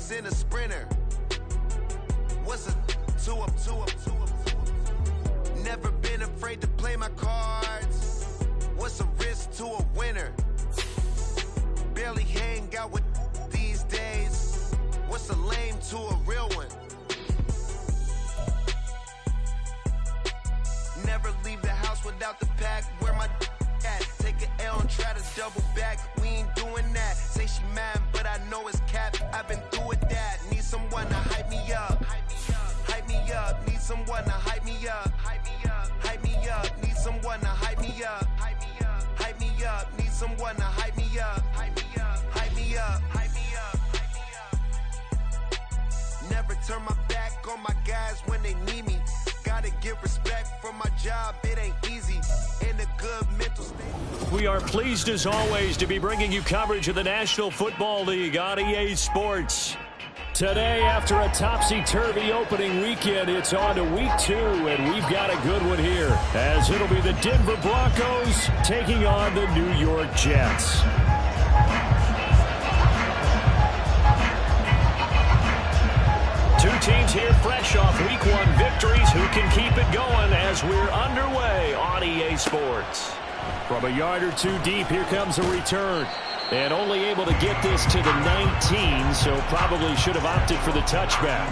race in a sprinter. What's a two up? Never been afraid to play my cards. What's a risk to a winner? Barely hang out with these days. What's a lame to a real one? Never leave the house without the pack. Where my at? Take an L and try to double back. We ain't doing that. Say she mad, but I know it's cap. I've been through with that. Need someone to hype me up. Hype me up. Need someone to hype me up. Hype me up. Need someone to hype me up. Hype me up. Need someone to hype me up. Hype me up. Never turn my back on my guys when they need me. Gotta give respect for my job, it ain't easy. In a good mental state. We are pleased as always to be bringing you coverage of the National Football League on EA Sports. Today, after a topsy-turvy opening weekend, it's on to week 2, and we've got a good one here, as it'll be the Denver Broncos taking on the New York Jets. Two teams here fresh off week 1 victories. Who can keep it going as we're underway on EA Sports? From a yard or two deep, here comes a return. And only able to get this to the 19, so probably should have opted for the touchback.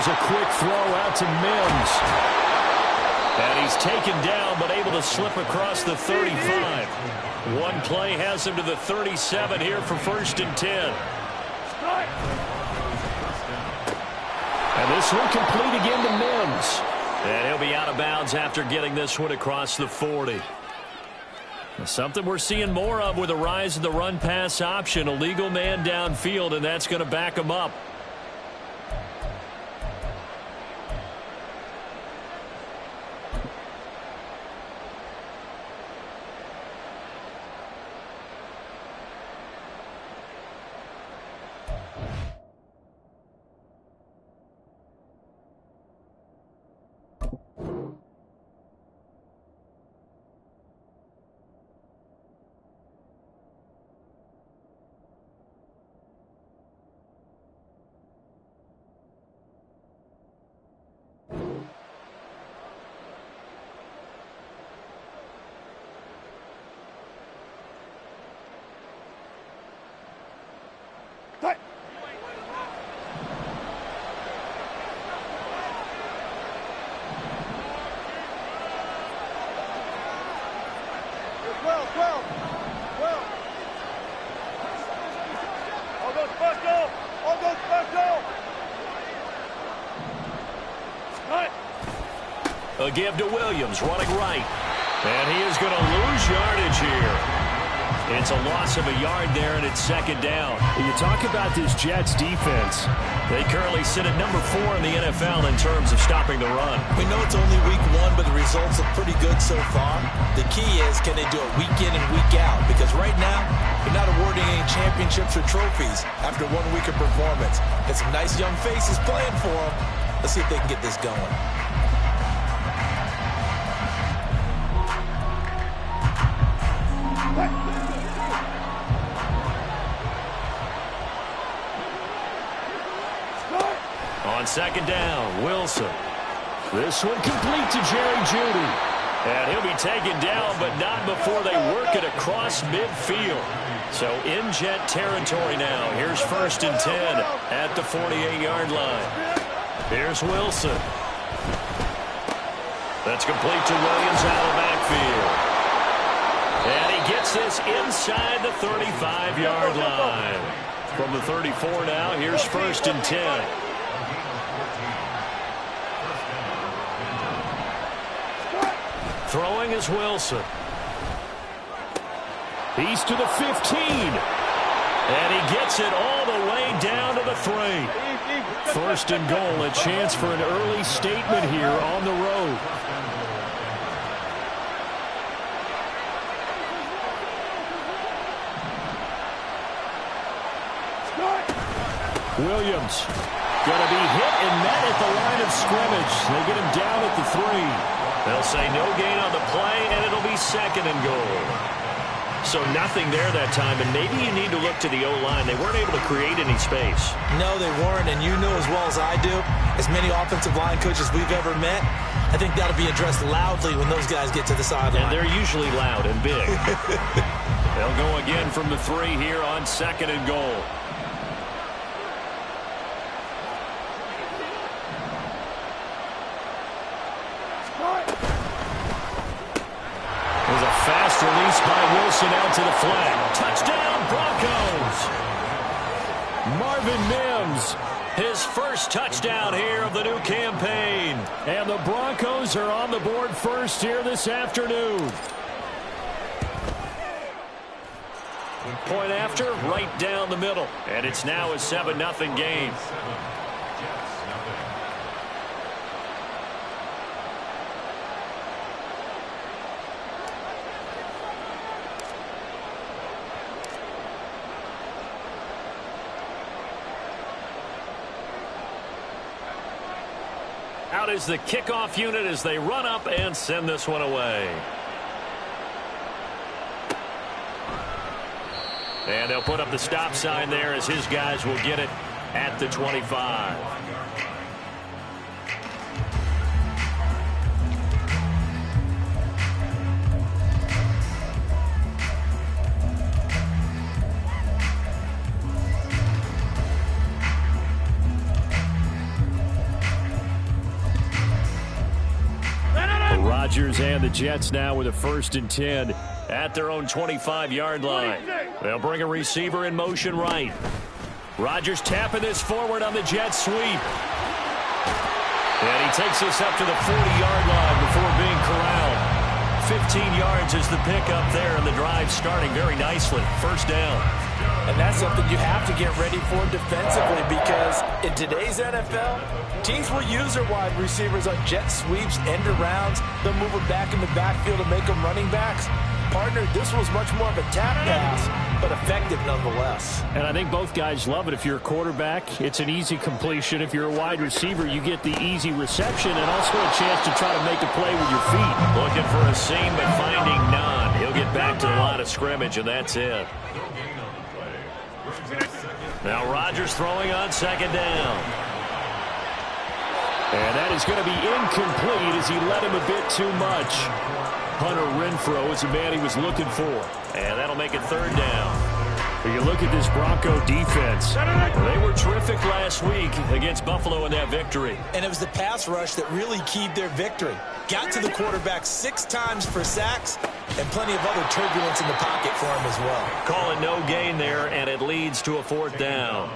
Here's a quick throw out to Mims. And he's taken down, but able to slip across the 35. One play has him to the 37 here for 1st and 10. And this one complete again to Mims. And he'll be out of bounds after getting this one across the 40. Something we're seeing more of with the rise of the run-pass option. A legal man downfield, and that's going to back him up. A give to Williams, running right. And he is going to lose yardage here. It's a loss of a yard there, and it's 2nd down. When you talk about this Jets defense, they currently sit at number 4 in the NFL in terms of stopping the run. We know it's only week 1, but the results look pretty good so far. The key is, can they do it week in and week out? Because right now, they're not awarding any championships or trophies after 1 week of performance. Got some nice young faces playing for them. Let's see if they can get this going. On 2nd down, Wilson. This one complete to Jerry Jeudy. And he'll be taken down, but not before they work it across midfield. So in Jet territory now. Here's 1st and 10 at the 48-yard line. Here's Wilson. That's complete to Williams out of the backfield. And he he gets this inside the 35-yard line. From the 34 now, here's 1st and 10. Throwing is Wilson. He's to the 15. And he gets it all the way down to the 3. 1st and goal, a chance for an early statement here on the road. Williams going to be hit and met at the line of scrimmage. They get him down at the 3. They'll say no gain on the play, and it'll be 2nd and goal. So nothing there that time, and maybe you need to look to the O-line. They weren't able to create any space. No, they weren't, and you know as well as I do, as many offensive line coaches we've ever met, I think that'll be addressed loudly when those guys get to the sideline. And they're usually loud and big. They'll go again from the 3 here on 2nd and goal. There's a fast release by Wilson out to the flat. Touchdown, Broncos! Marvin Mims, his first touchdown here of the new campaign. And the Broncos are on the board first here this afternoon. Point after, right down the middle. And it's now a 7-0 game. Out is the kickoff unit as they run up and send this one away. And they'll put up the stop sign there as his guys will get it at the 25. Rodgers and the Jets now with a 1st and 10 at their own 25-yard line. They'll bring a receiver in motion right. Rodgers tapping this forward on the jet sweep. And he takes this up to the 40-yard line before being corralled. 15 yards is the pickup there, and the drive starting very nicely. 1st down. And that's something you have to get ready for defensively, because in today's NFL, teams will use their wide receivers on jet sweeps, end arounds. They'll move them back in the backfield to make them running backs. Partner, this was much more of a tap pass, but effective nonetheless. And I think both guys love it. If you're a quarterback, it's an easy completion. If you're a wide receiver, you get the easy reception and also a chance to try to make a play with your feet. Looking for a seam, but finding none. He'll get back to the line of scrimmage, and that's it. Now Rodgers throwing on 2nd down. And that is going to be incomplete as he let him a bit too much. Hunter Renfrow is the man he was looking for. And that'll make it 3rd down. When you look at this Bronco defense, they were terrific last week against Buffalo in that victory. And it was the pass rush that really keyed their victory. Got to the quarterback 6 times for sacks, and plenty of other turbulence in the pocket for him as well. Call it no gain there, and it leads to a 4th down.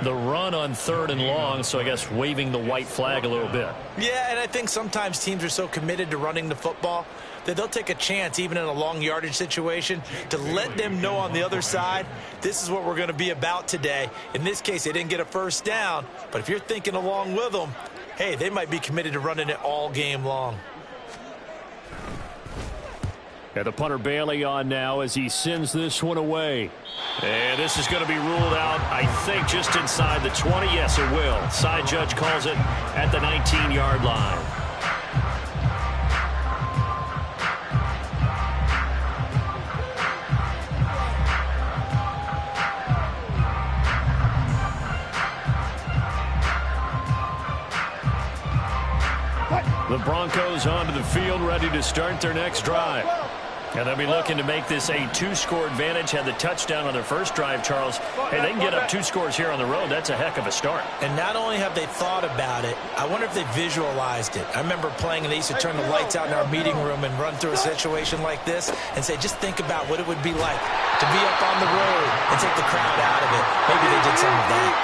The run on 3rd and long, so I guess waving the white flag a little bit. Yeah, and I think sometimes teams are so committed to running the football that they'll take a chance, even in a long yardage situation, to let them know on the other side, this is what we're going to be about today. In this case, they didn't get a 1st down, but if you're thinking along with them, hey, they might be committed to running it all game long. And the punter Bailey on now as he sends this one away. And this is going to be ruled out, I think, just inside the 20. Yes, it will. Side judge calls it at the 19-yard line. The Broncos onto the field, ready to start their next drive. And they'll be looking to make this a two-score advantage. Had the touchdown on their first drive, Charles. Hey, they can get up 2 scores here on the road. That's a heck of a start. And not only have they thought about it, I wonder if they visualized it. I remember playing, and they used to turn the lights out in our meeting room and run through a situation like this and say, just think about what it would be like to be up on the road and take the crowd out of it. Maybe they did some of that.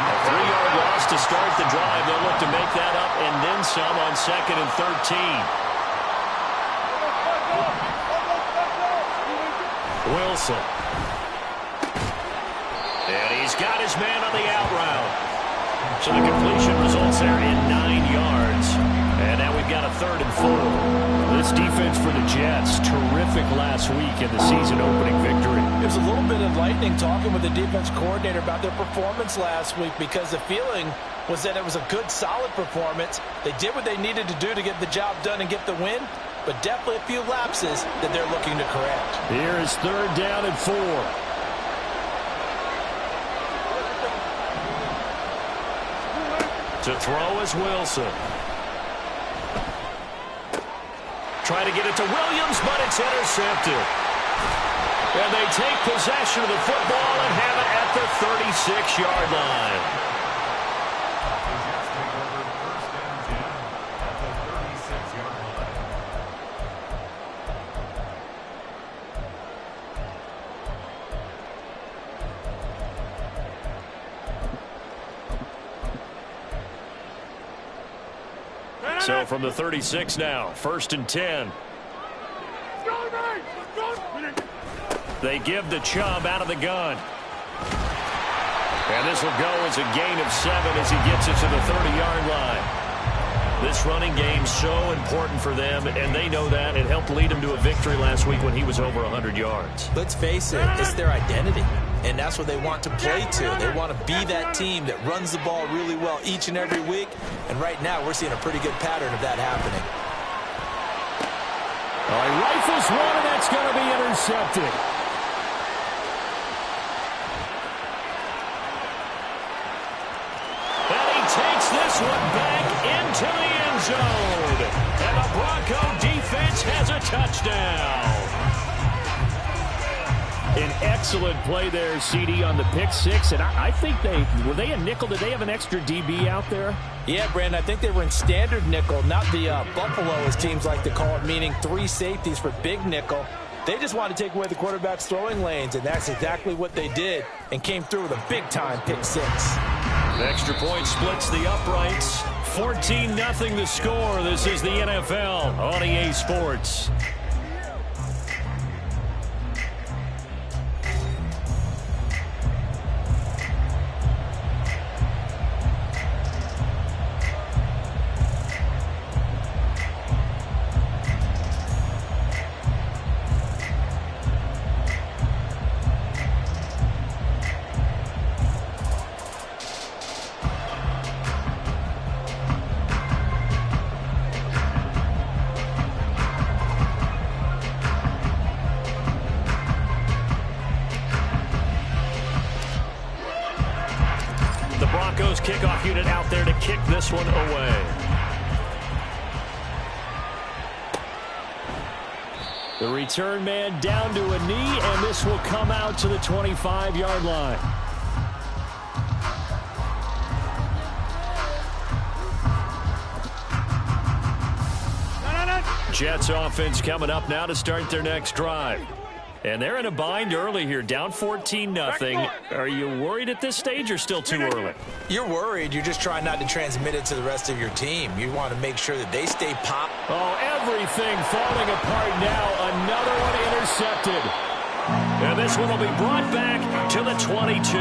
A 3-yard loss to start the drive. They'll look to make that up and then some on 2nd and 13. Wilson. And he's got his man on the out route. So the completion results there in 9 yards. And now we've got a 3rd and 4. This defense for the Jets, terrific last week in the season-opening victory. It was a little bit enlightening talking with the defense coordinator about their performance last week, because the feeling was that it was a good, solid performance. They did what they needed to do to get the job done and get the win, but definitely a few lapses that they're looking to correct. Here is 3rd down and 4. To throw is Wilson. Try to get it to Williams, but it's intercepted. And they take possession of the football and have it at the 36-yard line. So from the 36 now, 1st and 10. They give the Chubb out of the gun. And this will go as a gain of 7 as he gets it to the 30-yard line. This running game so important for them, and they know that. It helped lead them to a victory last week when he was over 100 yards. Let's face it, it's their identity. And that's what they want to play to. They want to be that team that runs the ball really well each and every week. And right now, we're seeing a pretty good pattern of that happening. All right, rifles one, and that's going to be intercepted. And he takes this one back into the end zone. And the Bronco defense has a touchdown. An excellent play there, CD, on the pick six. And I think were they a nickel? Did they have an extra DB out there? Yeah, Brandon, I think they were in standard nickel, not the Buffalo, as teams like to call it, meaning 3 safeties for big nickel. They just wanted to take away the quarterback's throwing lanes, and that's exactly what they did, and came through with a big-time pick six. The extra point splits the uprights. 14-0 the score. This is the NFL on EA Sports. Kickoff unit out there to kick this one away. The return man down to a knee, and this will come out to the 25-yard line. Jets offense coming up now to start their next drive. And they're in a bind early here, down 14-0. Are you worried at this stage or still too early? You're worried. You're just trying not to transmit it to the rest of your team. You want to make sure that they stay pop. Oh, everything falling apart now. Another one intercepted. And this one will be brought back to the 22.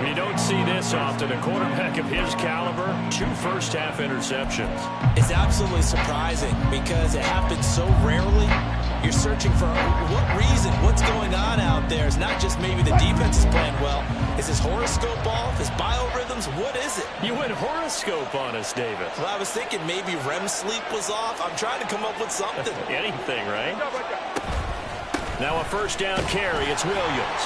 You don't see this often. A quarterback of his caliber, 2 first-half interceptions. It's absolutely surprising because it happens so rarely. You're searching for what reason, what's going on out there. It's not just maybe the defense is playing well. Is his horoscope off? His biorhythms? What is it? You went horoscope on us, David. Well, I was thinking maybe REM sleep was off. I'm trying to come up with something. Anything, right? Now a first down carry. It's Williams.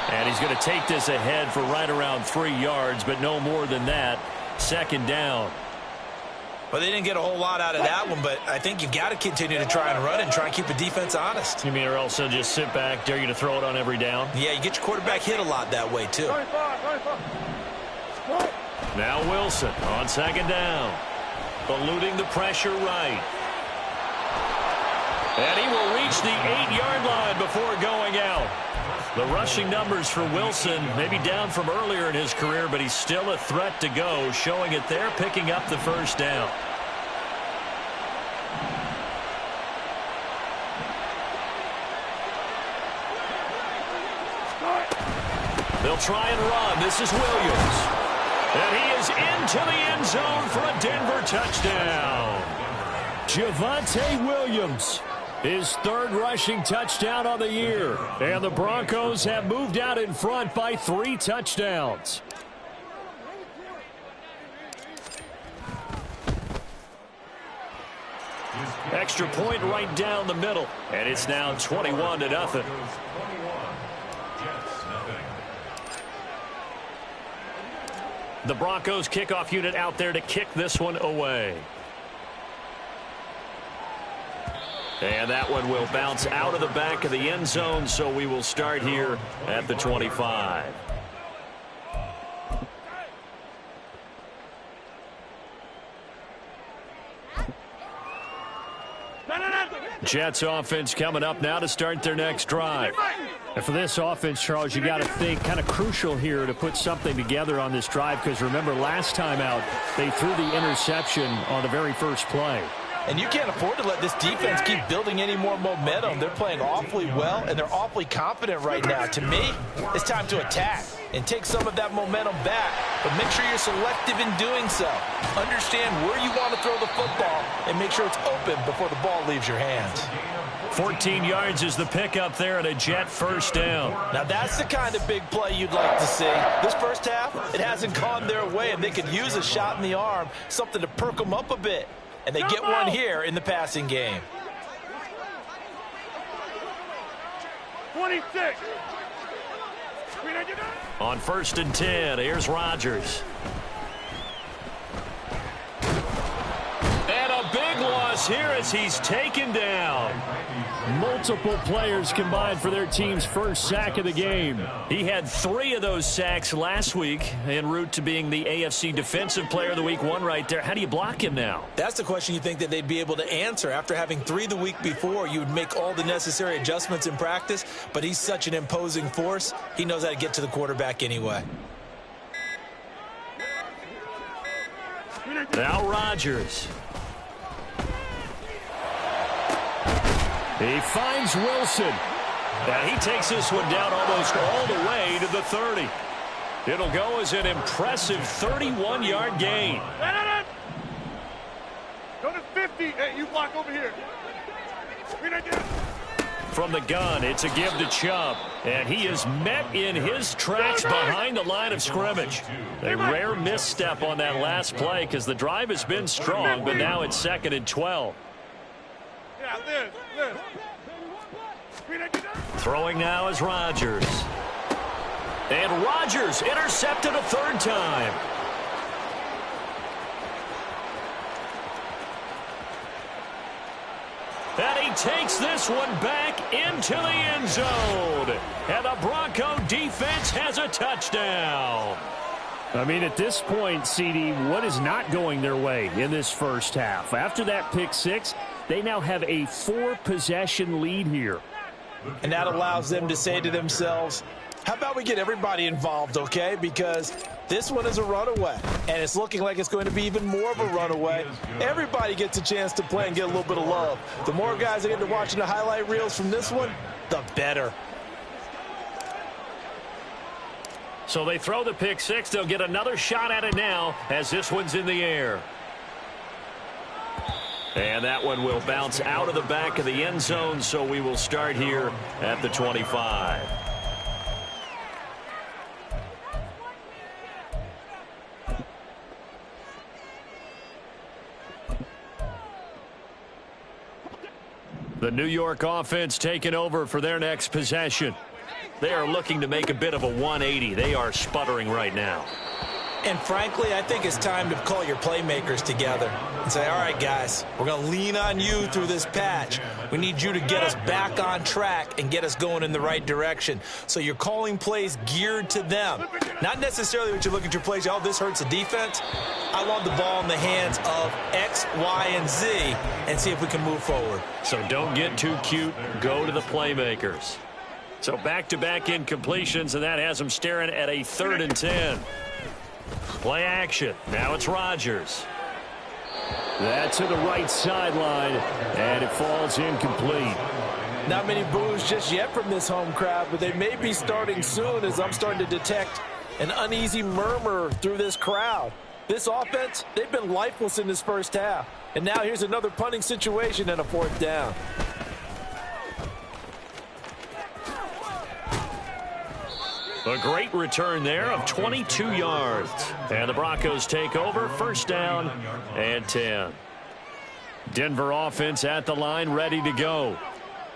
And he's going to take this ahead for right around 3 yards, but no more than that. 2nd down. Well, they didn't get a whole lot out of that one, but I think you've got to continue to try and run and try and keep the defense honest. You mean or else they'll just sit back, dare you to throw it on every down? Yeah, you get your quarterback hit a lot that way, too. Now Wilson on second down. Eluding the pressure right. And he will reach the 8-yard line before going out. The rushing numbers for Wilson maybe down from earlier in his career, but he's still a threat to go, showing it there, picking up the first down. They'll try and run. This is Williams. And he is into the end zone for a Denver touchdown. Javonte Williams, his third rushing touchdown on the year. And the Broncos have moved out in front by 3 touchdowns. Extra point right down the middle. And it's now 21-0. The Broncos kickoff unit out there to kick this one away. And that one will bounce out of the back of the end zone, so we will start here at the 25. Jets offense coming up now to start their next drive. And for this offense, Charles, you got to think kind of crucial here to put something together on this drive, because remember last time out they threw the interception on the very first play. And you can't afford to let this defense keep building any more momentum. They're playing awfully well, and they're awfully confident right now. To me, it's time to attack and take some of that momentum back. But make sure you're selective in doing so. Understand where you want to throw the football and make sure it's open before the ball leaves your hands. 14 yards is the pickup there and a Jet first down. Now that's the kind of big play you'd like to see. This first half, it hasn't gone their way, and they could use a shot in the arm, something to perk them up a bit. And they get one here in the passing game. 26. On 1st and 10, here's Rodgers. And a big loss here as he's taken down. Multiple players combined for their team's first sack of the game. He had 3 of those sacks last week en route to being the AFC Defensive Player of the Week 1 right there. How do you block him now? That's the question you think that they'd be able to answer. After having 3 the week before, you would make all the necessary adjustments in practice, but he's such an imposing force, he knows how to get to the quarterback anyway. Now Rodgers. He finds Wilson. And he takes this one down almost all the way to the 30. It'll go as an impressive 31-yard gain. Go to 50. Hey, you block over here. From the gun, it's a give to Chubb. And he is met in his tracks behind the line of scrimmage. A rare misstep on that last play because the drive has been strong, but now it's 2nd and 12. Yeah, Liz. Throwing now is Rodgers. And Rodgers intercepted a 3rd time. And he takes this one back into the end zone. And the Bronco defense has a touchdown. I mean, at this point, CD, what is not going their way in this first half? After that pick 6, they now have a 4-possession lead here. And that allows them to say to themselves, how about we get everybody involved, okay? Because this one is a runaway, and it's looking like it's going to be even more of a runaway. Everybody gets a chance to play and get a little bit of love. The more guys that get to watching the highlight reels from this one, the better. So they throw the pick 6. They'll get another shot at it now as this one's in the air. And that one will bounce out of the back of the end zone, so we will start here at the 25. The New York offense taking over for their next possession. They are looking to make a bit of a 180. They are sputtering right now. And frankly, I think it's time to call your playmakers together and say, all right, guys, we're going to lean on you through this patch. We need you to get us back on track and get us going in the right direction. So you're calling plays geared to them. Not necessarily what you look at your plays, oh, this hurts the defense. I want the ball in the hands of X, Y, and Z and see if we can move forward. So don't get too cute. Go to the playmakers. So back-to-back incompletions, and that has them staring at a 3rd and 10. Play action. Now it's Rodgers. That's to the right sideline, and it falls incomplete. Not many boos just yet from this home crowd, but they may be starting soon as I'm starting to detect an uneasy murmur through this crowd. This offense, they've been lifeless in this first half. And now here's another punting situation and a 4th down. A great return there of 22 yards. And the Broncos take over, 1st down and 10. Denver offense at the line, ready to go.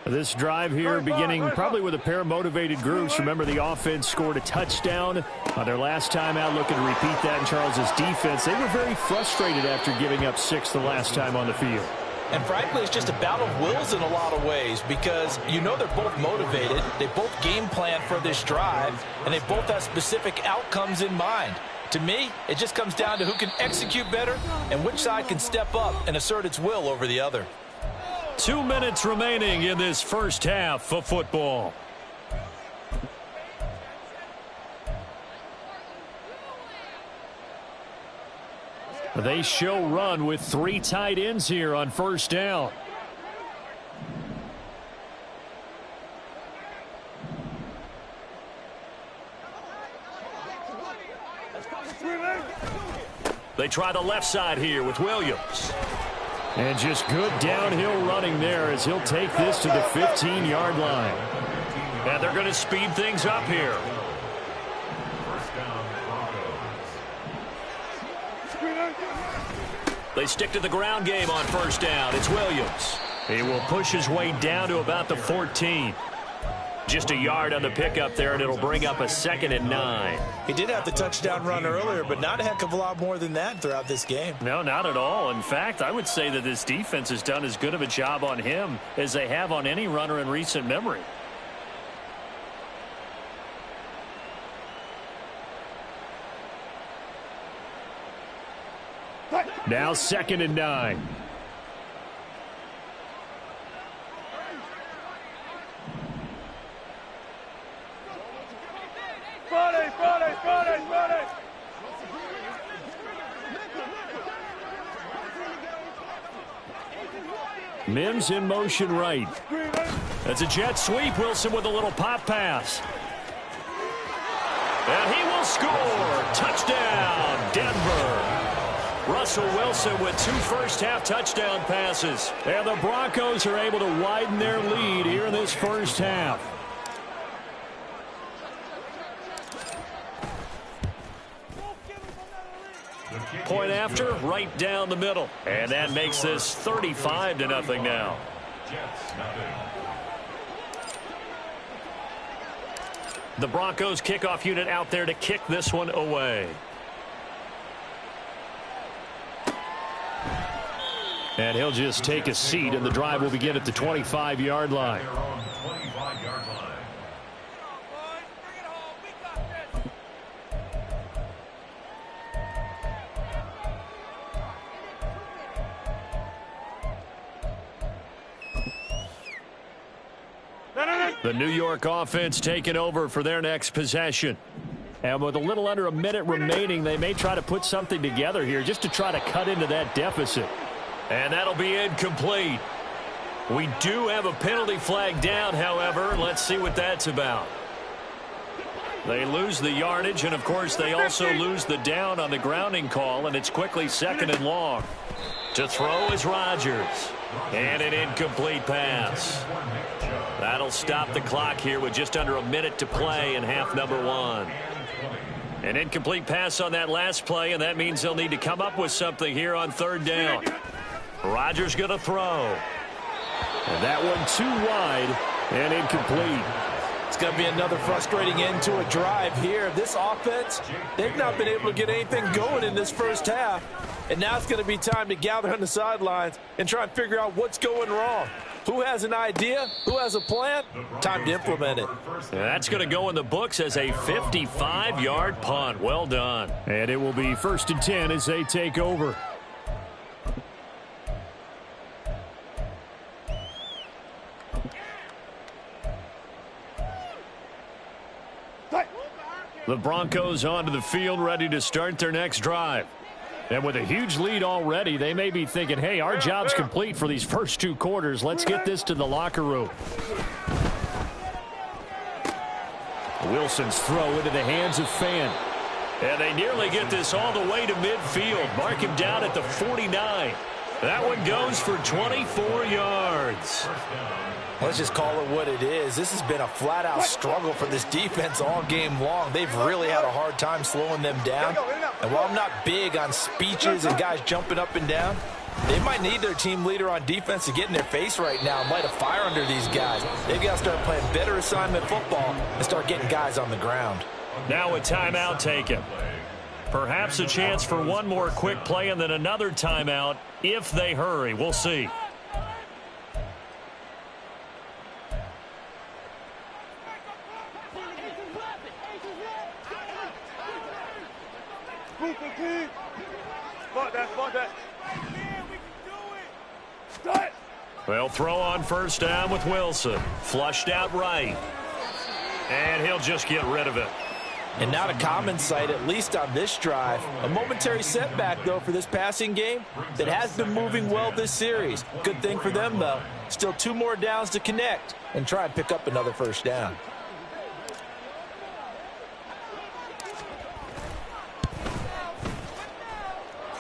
This drive here beginning probably with a pair of motivated groups. Remember, the offense scored a touchdown on their last time out, looking to repeat that in Charles's defense. They were very frustrated after giving up 6 the last time on the field. And frankly, it's just a battle of wills in a lot of ways because you know they're both motivated. They both game plan for this drive, and they both have specific outcomes in mind. To me, it just comes down to who can execute better and which side can step up and assert its will over the other. 2 minutes remaining in this first half of football. They show run with 3 tight ends here on 1st down. They try the left side here with Williams. And just good downhill running there as he'll take this to the 15-yard line. And they're going to speed things up here. They stick to the ground game on 1st down. It's Williams. He will push his way down to about the 14. Just a yard on the pickup there, and it'll bring up a 2nd and 9. He did have the touchdown run earlier, but not a heck of a lot more than that throughout this game. No, not at all. In fact, I would say that this defense has done as good of a job on him as they have on any runner in recent memory. Now 2nd and 9. Friday. Mims in motion right. That's a jet sweep. Wilson with a little pop pass. And he will score. Touchdown, Denver. Russell Wilson with 2 first-half touchdown passes. And the Broncos are able to widen their lead here in this first half. Point after, right down the middle. And that makes this 35-0 now. The Broncos kickoff unit out there to kick this one away. And he'll just take a seat, and the drive will begin at the 25-yard line. The New York offense taking over for their next possession. And with a little under a minute remaining, they may try to put something together here just to try to cut into that deficit. And that'll be incomplete. We do have a penalty flag down, however. Let's see what that's about. They lose the yardage, and, of course, they also lose the down on the grounding call, and it's quickly 2nd and long. To throw is Rodgers. And an incomplete pass. That'll stop the clock here with just under a minute to play in half number 1. An incomplete pass on that last play, and that means they'll need to come up with something here on 3rd down. Rodgers going to throw. And that one too wide and incomplete. It's going to be another frustrating end to a drive here. This offense, they've not been able to get anything going in this first half. And now it's going to be time to gather on the sidelines and try and figure out what's going wrong. Who has an idea? Who has a plan? Time to implement it. That's going to go in the books as a 55-yard punt. Well done. And it will be 1st and 10 as they take over. The Broncos onto the field, ready to start their next drive. And with a huge lead already, they may be thinking, hey, our job's complete for these first 2 quarters. Let's get this to the locker room. Wilson's throw into the hands of Fan. And they nearly get this all the way to midfield. Mark him down at the 49. That one goes for 24 yards. Let's just call it what it is. This has been a flat-out struggle for this defense all game long. They've really had a hard time slowing them down. And while I'm not big on speeches and guys jumping up and down, they might need their team leader on defense to get in their face right now and light a fire under these guys. They've got to start playing better assignment football and start getting guys on the ground. Now a timeout taken. Perhaps a chance for one more quick play and then another timeout if they hurry. We'll see. They'll throw on 1st down with Wilson. Flushed out right. And he'll just get rid of it. And not a common sight, at least on this drive. A momentary setback, though, for this passing game that has been moving well this series. Good thing for them, though. Still 2 more downs to connect and try and pick up another 1st down.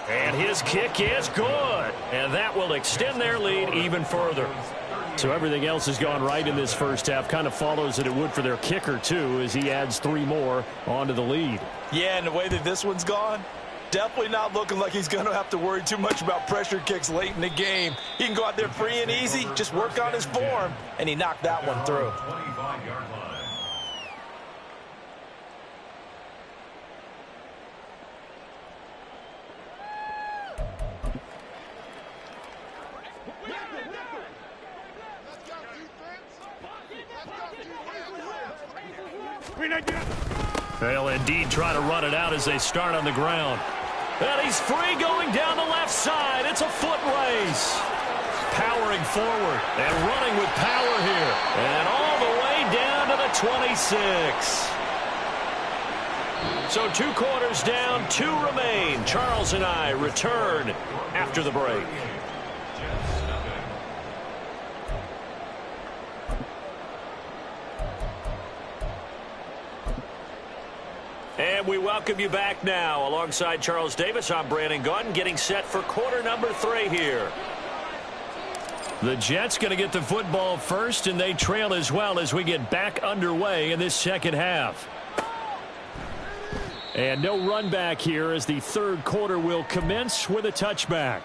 And his kick is good. And that will extend their lead even further. So everything else has gone right in this first half. Kind of follows that it would for their kicker, too, as he adds 3 more onto the lead. Yeah, and the way that this one's gone, definitely not looking like he's going to have to worry too much about pressure kicks late in the game. He can go out there free and easy, just work on his form, and he knocked that one through. They'll indeed try to run it out as they start on the ground. And he's free going down the left side. It's a foot race. Powering forward and running with power here. And all the way down to the 26. So 2 quarters down, 2 remain. Charles and I return after the break. And we welcome you back now. Alongside Charles Davis, I'm Brandon Gaudin, getting set for quarter number 3 here. The Jets going to get the football first, and they trail as well as we get back underway in this second half. And no run back here as the 3rd quarter will commence with a touchback.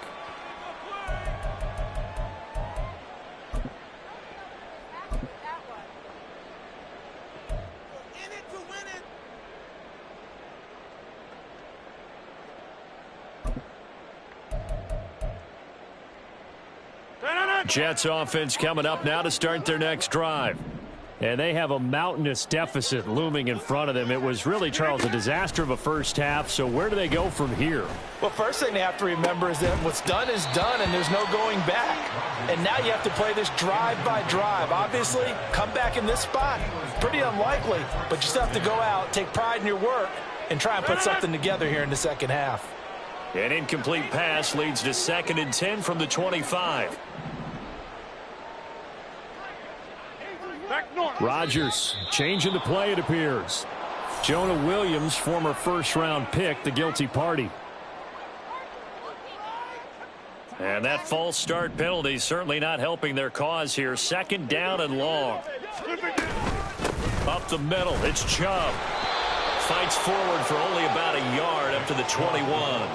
Jets offense coming up now to start their next drive. And they have a mountainous deficit looming in front of them. It was really, Charles, a disaster of a first half. So where do they go from here? Well, first thing they have to remember is that what's done is done and there's no going back. And now you have to play this drive by drive. Obviously, come back in this spot. Pretty unlikely, but you still have to go out, take pride in your work, and try and put something together here in the second half. An incomplete pass leads to 2nd and 10 from the 25. Rodgers changing the play, it appears. Jonah Williams, former 1st-round pick, the guilty party. And that false start penalty certainly not helping their cause here. 2nd down and long. Up the middle, it's Chubb. Fights forward for only about a yard up to the 21.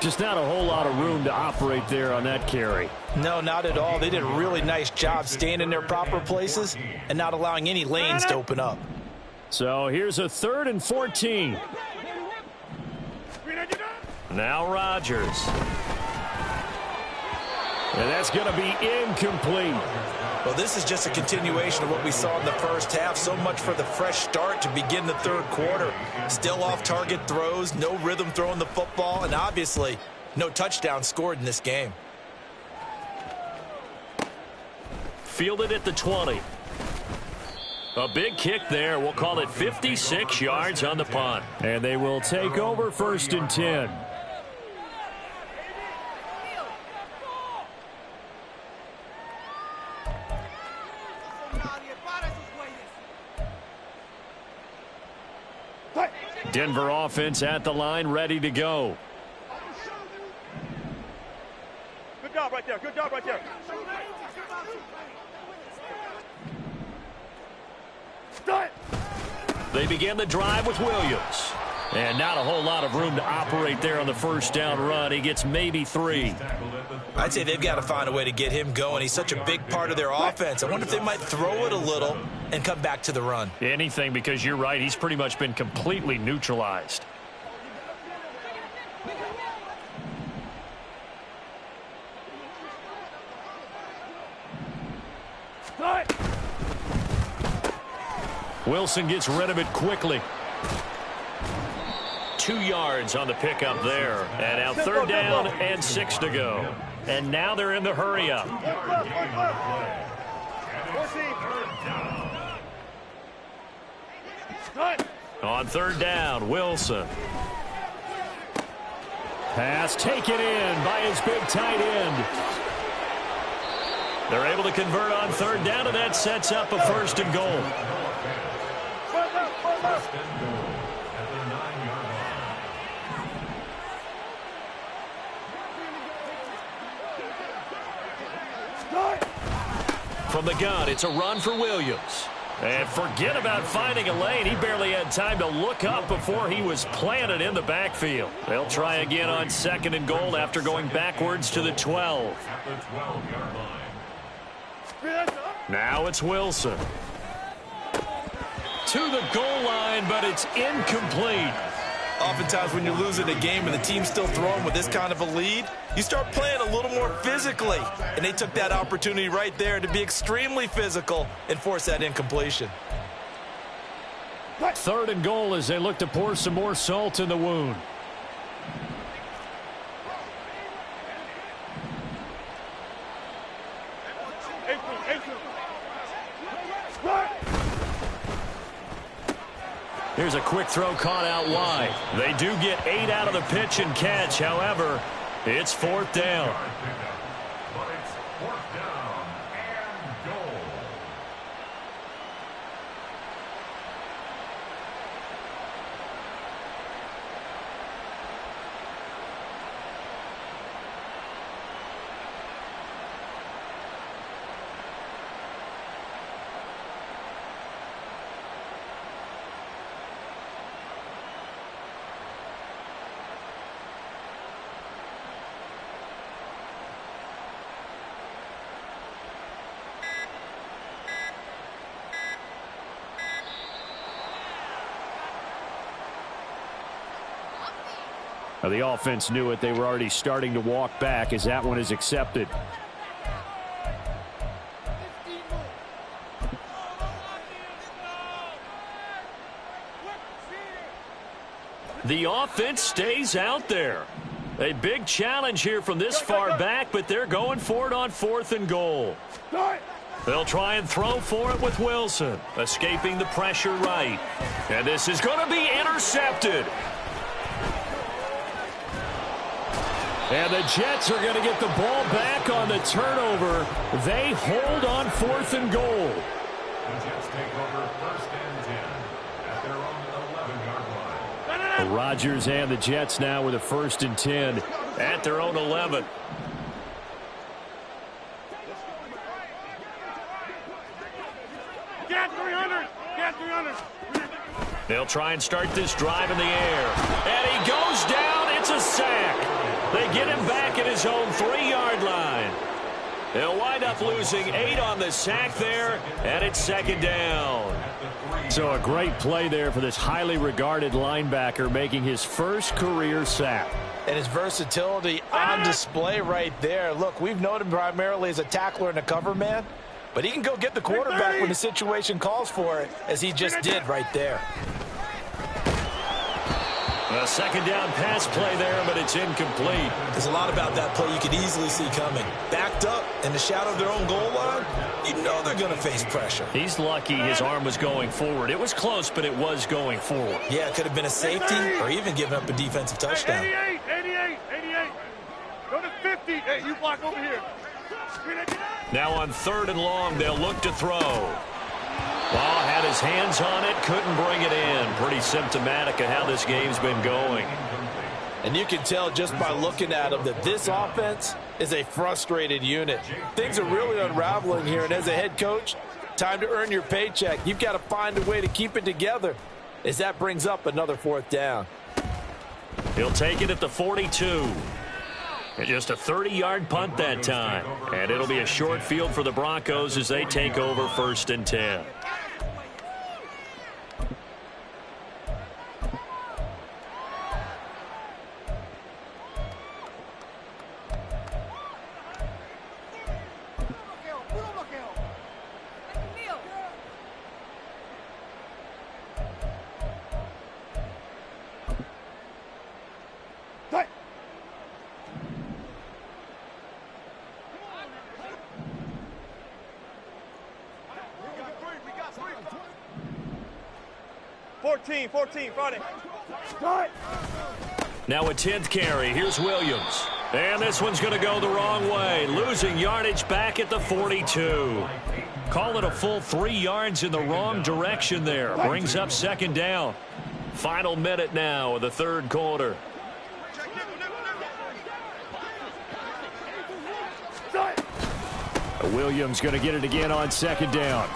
Just not a whole lot of room to operate there on that carry. No, not at all. They did a really nice job staying in their proper places and not allowing any lanes to open up. So here's a 3rd and 14. Now Rodgers. And that's going to be incomplete. Well, this is just a continuation of what we saw in the first half. So much for the fresh start to begin the third quarter. Still off-target throws, no rhythm throwing the football, and obviously no touchdown scored in this game. Fielded at the 20. A big kick there. We'll call it 56 yards on the punt. And they will take over 1st and 10. Denver offense at the line, ready to go. Good job right there. Good job right there. Start. They begin the drive with Williams. And not a whole lot of room to operate there on the 1st down run. He gets maybe 3. I'd say they've got to find a way to get him going. He's such a big part of their offense. I wonder if they might throw it a little and come back to the run. Anything, because you're right. He's pretty much been completely neutralized. Start. Wilson gets rid of it quickly. 2 yards on the pickup there. And now 3rd down and 6 to go. And now they're in the hurry up. On 3rd down, Wilson. Pass taken in by his big tight end. They're able to convert on 3rd down, and that sets up a 1st and goal. From the gun, it's a run for Williams. And forget about finding a lane. He barely had time to look up before he was planted in the backfield. They'll try again on 2nd and goal after going backwards to the 12. Now it's Wilson. To the goal line, but it's incomplete. Oftentimes when you're losing a game and the team's still throwing with this kind of a lead, you start playing a little more physically. And they took that opportunity right there to be extremely physical and force that incompletion. 3rd and goal as they look to pour some more salt in the wound. Here's a quick throw caught out wide. They do get 8 out of the pitch and catch. However, it's 4th down. Now, the offense knew it. They were already starting to walk back as that one is accepted. The offense stays out there. A big challenge here from this far back, but they're going for it on 4th and goal. They'll try and throw for it with Wilson, escaping the pressure right. And this is going to be intercepted. And the Jets are going to get the ball back on the turnover. They hold on 4th and goal. The Jets take over 1st and 10 at their own 11-yard line. Rodgers and the Jets now with a 1st and 10 at their own 11. Get 300. Get 300. They'll try and start this drive in the air. And he goes down. It's a sack. They get him back at his own 3-yard line. They'll wind up losing 8 on the sack there, and it's 2nd down. So a great play there for this highly regarded linebacker making his first career sack. And his versatility on display right there. Look, we've known him primarily as a tackler and a cover man, but he can go get the quarterback when the situation calls for it, as he just did right there. A 2nd down pass play there, but it's incomplete. There's a lot about that play you could easily see coming. Backed up in the shadow of their own goal line, you know they're going to face pressure. He's lucky his arm was going forward. It was close, but it was going forward. Yeah, it could have been a safety or even given up a defensive touchdown. 88. Go to 50. Hey, you block over here. Now on 3rd and long, they'll look to throw. Ball had his hands on it, couldn't bring it in. Pretty symptomatic of how this game's been going. And you can tell just by looking at them that this offense is a frustrated unit. Things are really unraveling here, and as a head coach, time to earn your paycheck. You've got to find a way to keep it together, as that brings up another 4th down. He'll take it at the 42. And just a 30-yard punt that time. And it'll be a short field for the Broncos as they take over 1st and 10. Friday. Now a 10th carry. Here's Williams. And this one's going to go the wrong way. Losing yardage back at the 42. Call it a full 3 yards in the wrong direction there. Brings up 2nd down. Final minute now of the 3rd quarter. Williams going to get it again on 2nd down.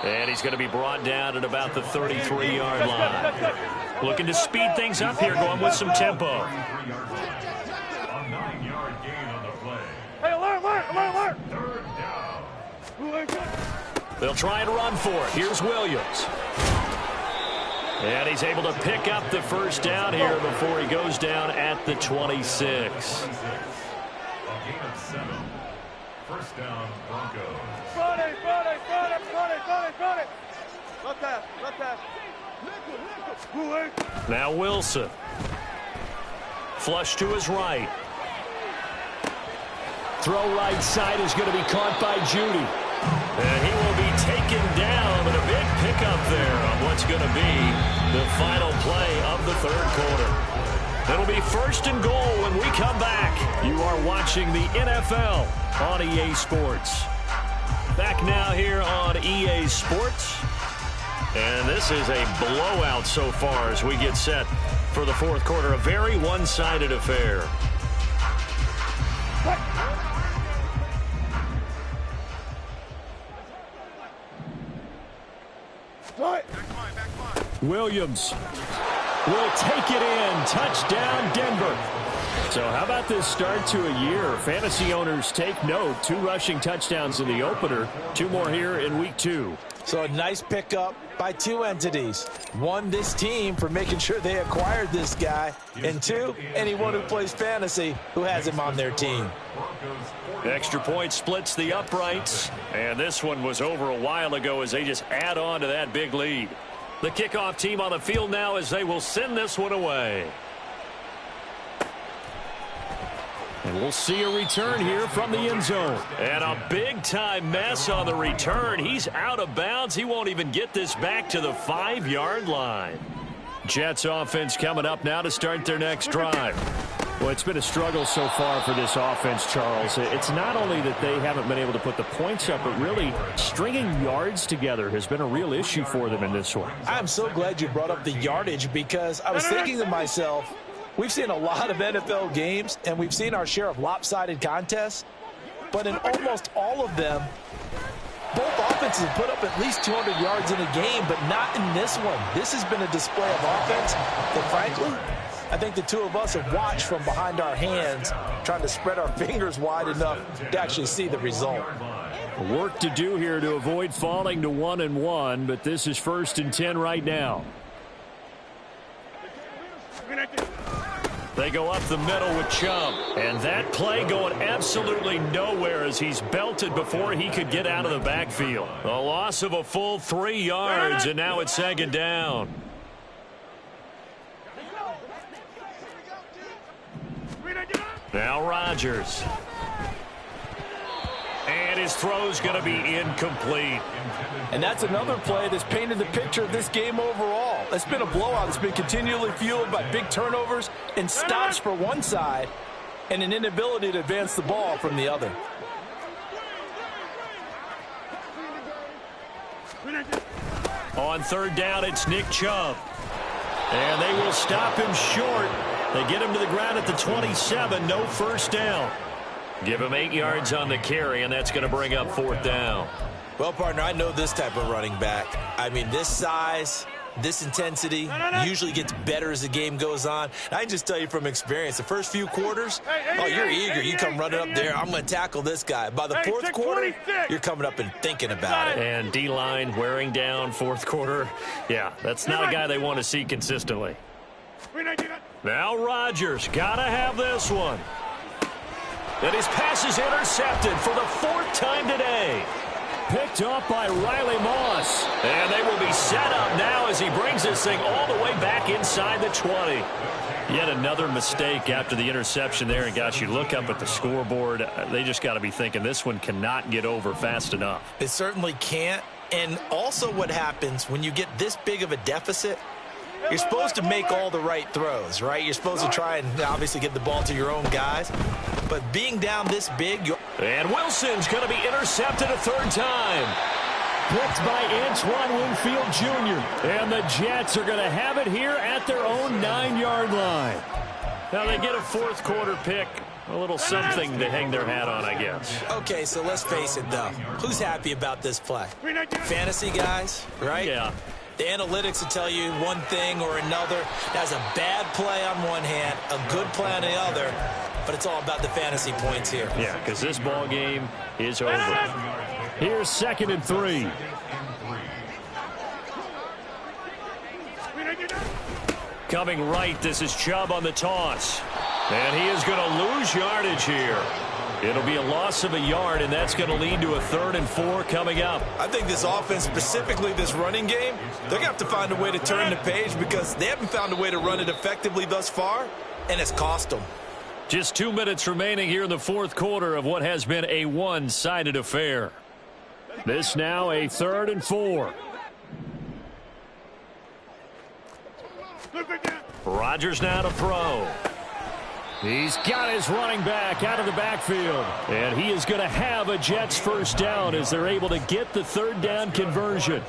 And he's going to be brought down at about the 33-yard line. Looking to speed things up here, going with some tempo. Hey, alert! They'll try and run for it. Here's Williams. And he's able to pick up the 1st down here before he goes down at the 26. 1st down, Broncos. Friday. Left pass. Now Wilson. Flush to his right. Throw right side is going to be caught by Judy. And he will be taken down, but a big pickup there on what's going to be the final play of the 3rd quarter. It'll be 1st and goal when we come back. You are watching the NFL on EA Sports. Back now here on EA Sports. And this is a blowout so far as we get set for the 4th quarter. A very one-sided affair. Williams will take it in. Touchdown, Denver. So how about this start to a year? Fantasy owners take note. 2 rushing touchdowns in the opener. 2 more here in week 2. So a nice pickup by 2 entities. 1, this team for making sure they acquired this guy. And 2, anyone who plays fantasy who has him on their team. Extra point splits the uprights. And this one was over a while ago as they just add on to that big lead. The kickoff team on the field now as they will send this one away. And we'll see a return here from the end zone. And a big-time mess on the return. He's out of bounds. He won't even get this back to the 5-yard line. Jets offense coming up now to start their next drive. Well, it's been a struggle so far for this offense, Charles. It's not only that they haven't been able to put the points up, but really stringing yards together has been a real issue for them in this one. I'm so glad you brought up the yardage, because I was thinking to myself, we've seen a lot of NFL games, and we've seen our share of lopsided contests, but in almost all of them, both offenses have put up at least 200 yards in a game, but not in this one. This has been a display of offense that, frankly, I think the two of us have watched from behind our hands, trying to spread our fingers wide enough to actually see the result. Work to do here to avoid falling to 1-1, but this is 1st and 10 right now. They go up the middle with Chubb. And that play going absolutely nowhere as he's belted before he could get out of the backfield. A loss of a full 3 yards, and now it's 2nd down. Now Rodgers. And his throw's going to be incomplete. And that's another play that's painted the picture of this game overall. It's been a blowout. It's been continually fueled by big turnovers and stops for one side and an inability to advance the ball from the other. On 3rd down, it's Nick Chubb. And they will stop him short. They get him to the ground at the 27. No first down. Give him 8 yards on the carry, and that's going to bring up 4th down. Well, partner, I know this type of running back. I mean, this size, this intensity usually gets better as the game goes on. I can just tell you from experience, the first few quarters, oh, you're eager. You come running up there, I'm going to tackle this guy. By the 4th quarter, you're coming up and thinking about it. And D-line wearing down 4th quarter. Yeah, that's not a guy they want to see consistently. Now Rodgers, got to have this one. And his pass is intercepted for the 4th time today. Picked up by Riley Moss. And they will be set up now as he brings this thing all the way back inside the 20. Yet another mistake after the interception there. And, gosh, you look up at the scoreboard, they just got to be thinking this one cannot get over fast enough. It certainly can't. And also what happens when you get this big of a deficit, you're supposed to make all the right throws, right? You're supposed to try and obviously get the ball to your own guys. But being down this big... And Wilson's going to be intercepted a 3rd time. Picked by Antoine Winfield Jr. And the Jets are going to have it here at their own 9-yard line. Now they get a 4th quarter pick. A little something to hang their hat on, I guess. Okay, so let's face it, though. Who's happy about this play? Fantasy guys, right? Yeah. The analytics will tell you one thing or another. That's a bad play on one hand, a good play on the other, but it's all about the fantasy points here. Yeah, because this ball game is over. Here's 2nd and 3. Coming right, this is Chubb on the toss. And he is going to lose yardage here. It'll be a loss of a yard, and that's going to lead to a 3rd and 4 coming up. I think this offense, specifically this running game, they're going to have to find a way to turn the page because they haven't found a way to run it effectively thus far, and it's cost them. Just 2 minutes remaining here in the 4th quarter of what has been a one-sided affair. This now a 3rd and 4. Rodgers now to throw. He's got his running back out of the backfield. And he is going to have a Jets 1st down as they're able to get the 3rd down conversion.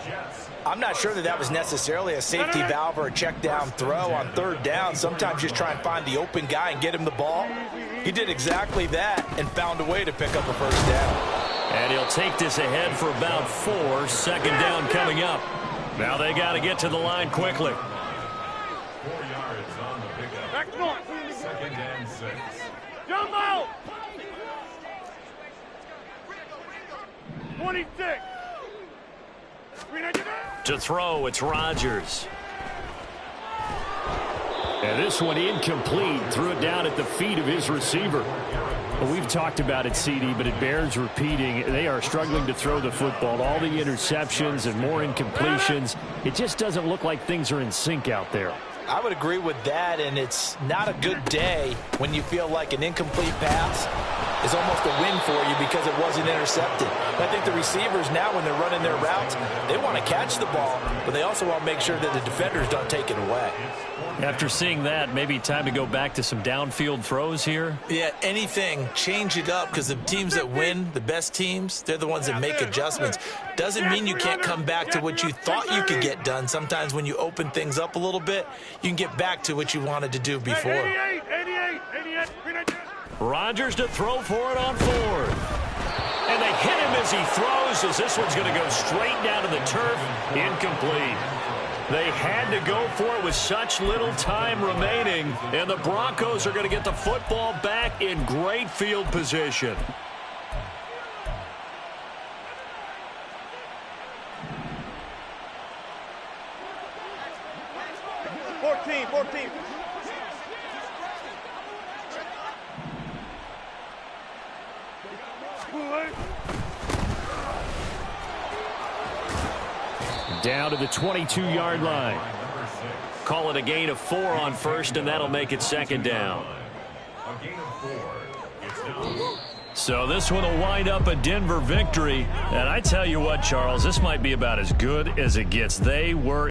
I'm not sure that was necessarily a safety valve or a check down throw on 3rd down. Sometimes just try and find the open guy and get him the ball. He did exactly that and found a way to pick up a 1st down. And he'll take this ahead for about 4. 2nd down coming up. Now they got to get to the line quickly. 4 yards on the pickup. Back north. 2nd and 6. Jump out. 26. To throw, it's Rodgers. And this one incomplete. Threw it down at the feet of his receiver. Well, we've talked about it, CD, but it bears repeating. They are struggling to throw the football. All the interceptions and more incompletions. It just doesn't look like things are in sync out there. I would agree with that, and it's not a good day when you feel like an incomplete pass is almost a win for you because it wasn't intercepted. I think the receivers now, when they're running their routes, they want to catch the ball, but they also want to make sure that the defenders don't take it away. After seeing that, maybe time to go back to some downfield throws here. Yeah, anything, change it up because the teams that win, the best teams, they're the ones that make adjustments. Doesn't mean you can't come back to what you thought you could get done. Sometimes when you open things up a little bit, you can get back to what you wanted to do before. 88. Rodgers to throw for it on 4th. And they hit him as he throws, as this one's going to go straight down to the turf. Incomplete. They had to go for it with such little time remaining, and the Broncos are going to get the football back in great field position. 14. Down to the 22-yard line. Call it a gain of 4 on first, and that'll make it second down. A gain of 4. It's now. So this one will wind up a Denver victory. And I tell you what, Charles, this might be about as good as it gets. They were